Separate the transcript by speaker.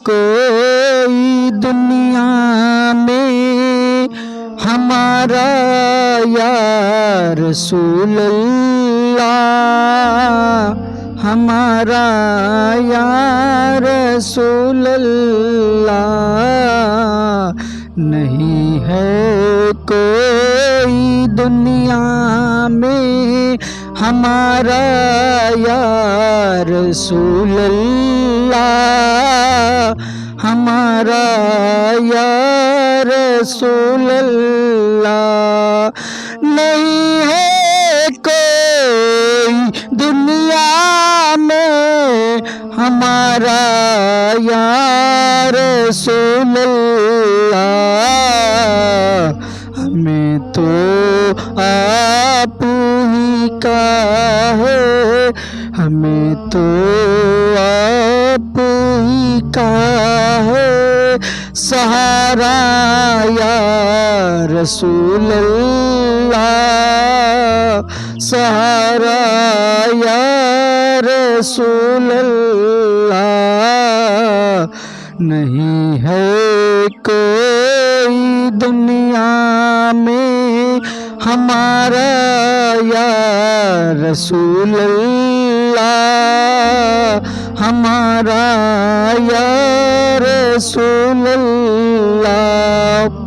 Speaker 1: कोई दुनिया में हमारा या रसूल अल्लाह, हमारा या रसूल अल्लाह। नहीं है कोई दुनिया में हमारा या रसूल अल्लाह, हमारा या रसूल अल्लाह। नहीं है कोई दुनिया में हमारा या रसूल अल्लाह। हमें तो आप ही का है, हमें तो आप ही का है सहारा या रसूल अल्लाह, सहारा या रसूल अल्लाह। नहीं है कोई दुनिया में हमारा या रसूल अल्लाह, हमारा या रसूल अल्लाह।